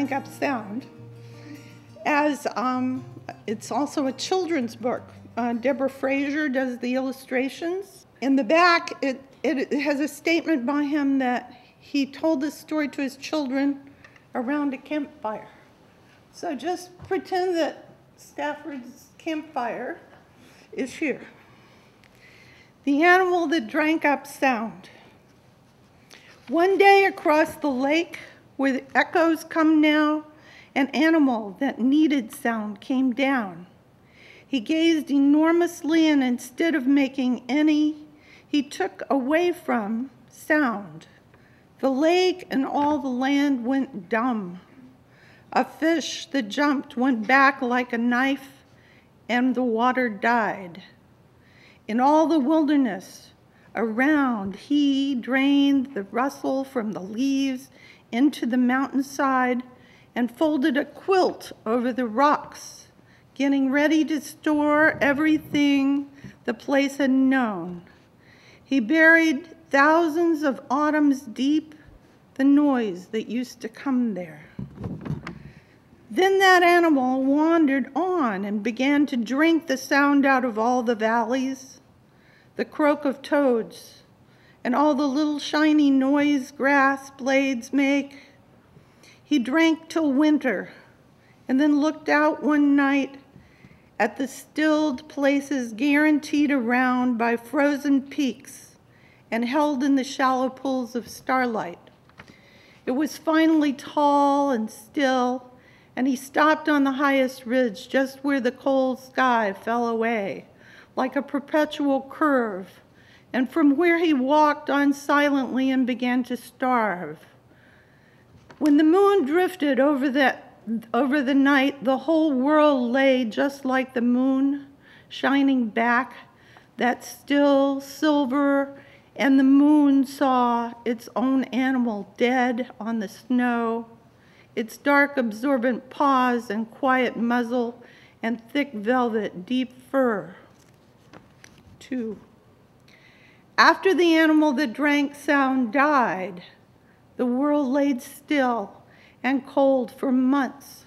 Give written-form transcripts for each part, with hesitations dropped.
Drank Up Sound, as it's also a children's book. Deborah Fraser does the illustrations. In the back, it has a statement by him that he told this story to his children around a campfire. So just pretend that Stafford's campfire is here. The animal that drank up sound. One day across the lake, where the echoes come now, an animal that needed sound came down. He gazed enormously, and instead of making any, he took away from sound. The lake and all the land went dumb. A fish that jumped went back like a knife, and the water died. In all the wilderness around, he drained the rustle from the leaves into the mountainside and folded a quilt over the rocks, getting ready to store everything the place had known. He buried thousands of autumns deep, the noise that used to come there. Then that animal wandered on and began to drink the sound out of all the valleys, the croak of toads, and all the little shiny noise grass blades make. He drank till winter, and then looked out one night at the stilled places guaranteed around by frozen peaks and held in the shallow pools of starlight. It was finally tall and still, and he stopped on the highest ridge just where the cold sky fell away, like a perpetual curve, and from where he walked on silently and began to starve. When the moon drifted over the night, the whole world lay just like the moon, shining back, that still silver, and the moon saw its own animal dead on the snow, its dark absorbent paws and quiet muzzle and thick velvet deep fur. 2. After the animal that drank sound died, the world laid still and cold for months,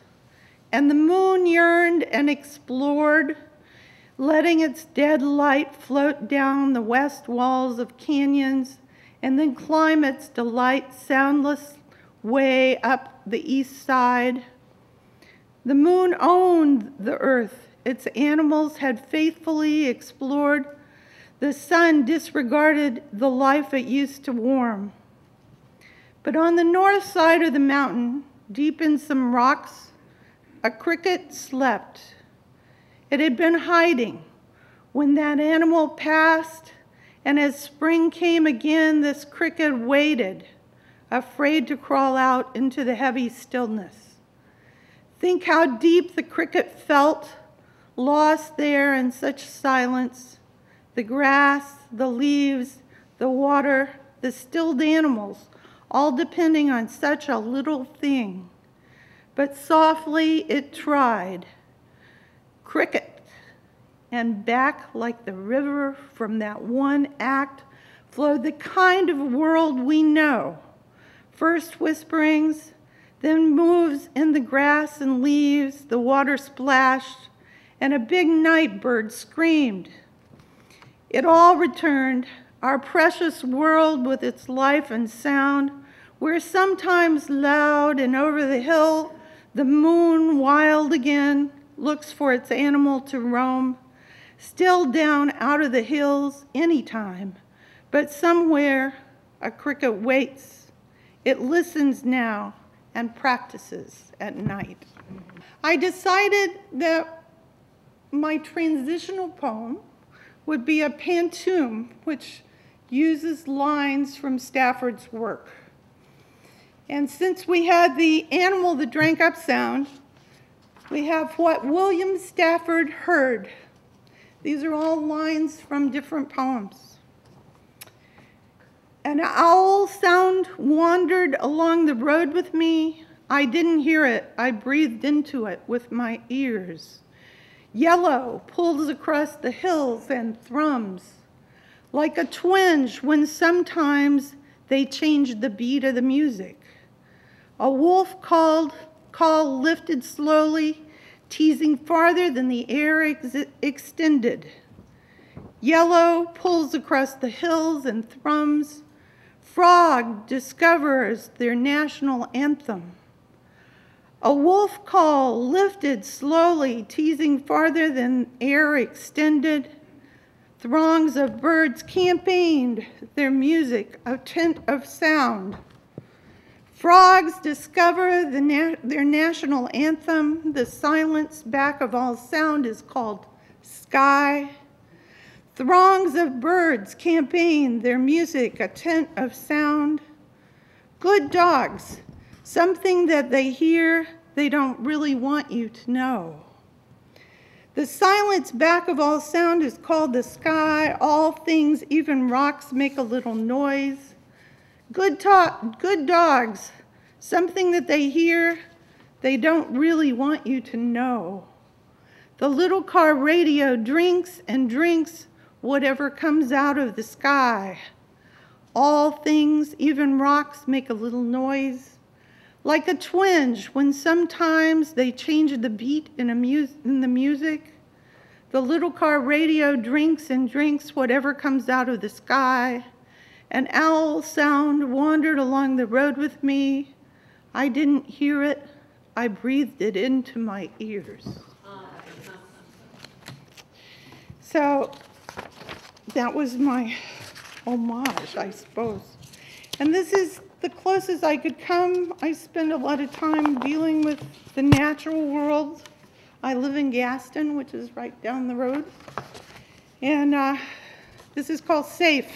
and the moon yearned and explored, letting its dead light float down the west walls of canyons and then climb its delight soundless way up the east side. The moon owned the earth. Its animals had faithfully explored. The sun disregarded the life it used to warm. But on the north side of the mountain, deep in some rocks, a cricket slept. It had been hiding when that animal passed, and as spring came again, this cricket waited, afraid to crawl out into the heavy stillness. Think how deep the cricket felt, lost there in such silence. The grass, the leaves, the water, the stilled animals, all depending on such a little thing. But softly it tried. Cricket, and back like the river from that one act flowed the kind of world we know. First whisperings, then moves in the grass and leaves, the water splashed, and a big night bird screamed. It all returned, our precious world with its life and sound, where sometimes loud and over the hill, the moon, wild again, looks for its animal to roam, still down out of the hills anytime, but somewhere a cricket waits. It listens now and practices at night. I decided that my transitional poem would be a pantoum, which uses lines from Stafford's work. And since we had the animal that drank up sound, we have what William Stafford heard. These are all lines from different poems. An owl sound wandered along the road with me. I didn't hear it. I breathed into it with my ears. Yellow pulls across the hills and thrums, like a twinge when sometimes they change the beat of the music. A wolf called call lifted slowly, teasing farther than the air extended. Yellow pulls across the hills and thrums. Frog discovers their national anthem. A wolf call lifted slowly, teasing farther than air extended. Throngs of birds campaigned, their music a tent of sound. Frogs discover their national anthem. The silence back of all sound is called sky. Throngs of birds campaign, their music a tent of sound. Good dogs, something that they hear, they don't really want you to know. The silence back of all sound is called the sky. All things, even rocks, make a little noise. Good dogs, something that they hear, they don't really want you to know. The little car radio drinks and drinks whatever comes out of the sky. All things, even rocks, make a little noise. Like a twinge when sometimes they change the beat in the music. The little car radio drinks and drinks whatever comes out of the sky. An owl sound wandered along the road with me. I didn't hear it. I breathed it into my ears. So that was my homage, I suppose. And this is the closest I could come. I spend a lot of time dealing with the natural world. I live in Gaston, which is right down the road. And this is called Safe.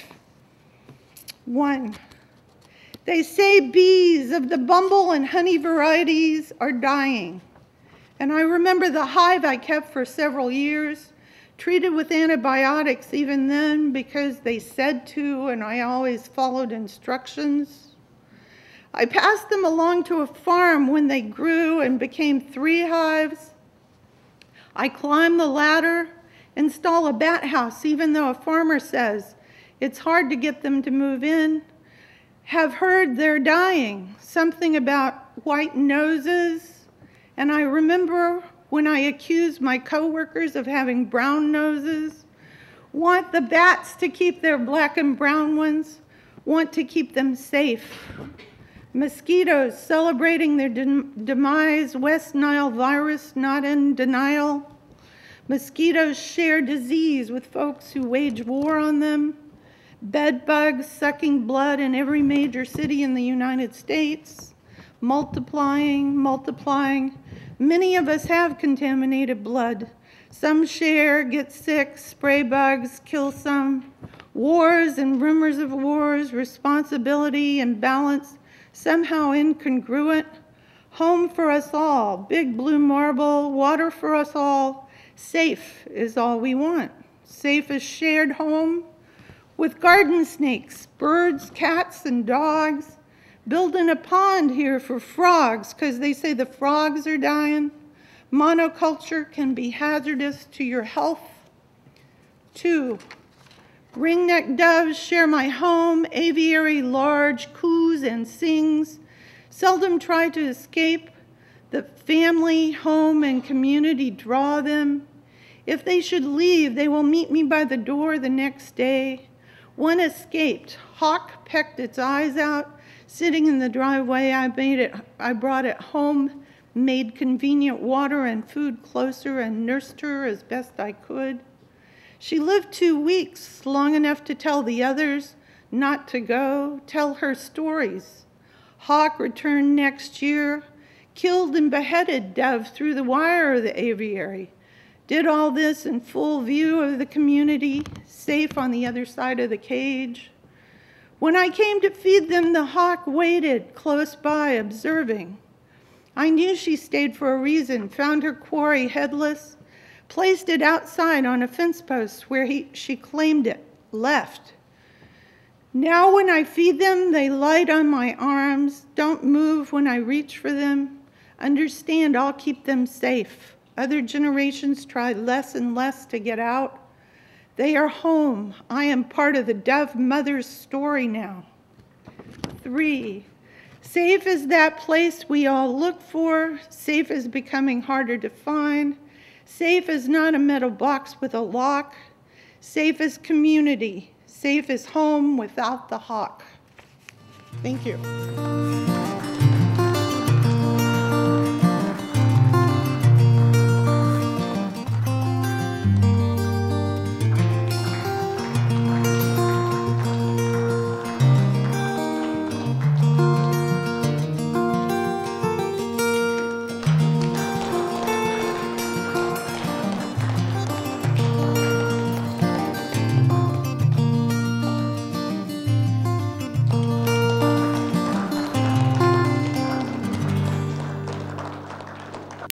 1. They say bees of the bumble and honey varieties are dying. And I remember the hive I kept for several years, treated with antibiotics even then because they said to, and I always followed instructions. I passed them along to a farm when they grew and became 3 hives. I climb the ladder, install a bat house, even though a farmer says it's hard to get them to move in. Have heard they're dying, something about white noses. And I remember when I accused my coworkers of having brown noses. Want the bats to keep their black and brown ones, want to keep them safe. Mosquitoes celebrating their demise, West Nile virus not in denial. Mosquitoes share disease with folks who wage war on them. Bed bugs sucking blood in every major city in the United States. Multiplying. Many of us have contaminated blood. Some share, get sick, spray bugs, kill some. Wars and rumors of wars, responsibility and balance, somehow incongruent. Home for us all, big blue marble, water for us all. Safe is all we want. Safe is shared home with garden snakes, birds, cats, and dogs. Building a pond here for frogs because they say the frogs are dying. Monoculture can be hazardous to your health. 2, ringneck doves share my home. Aviary large, coos and sings. Seldom try to escape. The family, home, and community draw them. If they should leave, they will meet me by the door the next day. One escaped. Hawk pecked its eyes out. Sitting in the driveway, I brought it home, made convenient water and food closer, and nursed her as best I could. She lived 2 weeks, long enough to tell the others not to go, tell her stories. Hawk returned next year, killed and beheaded dove through the wire of the aviary. Did all this in full view of the community, safe on the other side of the cage. When I came to feed them, the hawk waited close by, observing. I knew she stayed for a reason, found her quarry headless, placed it outside on a fence post where she claimed it, left. Now when I feed them, they light on my arms, don't move when I reach for them. Understand, I'll keep them safe. Other generations try less and less to get out. They are home. I am part of the dove mother's story now. 3, Safe is that place we all look for. Safe is becoming harder to find. Safe is not a metal box with a lock. Safe is community. Safe is home without the hawk. Thank you.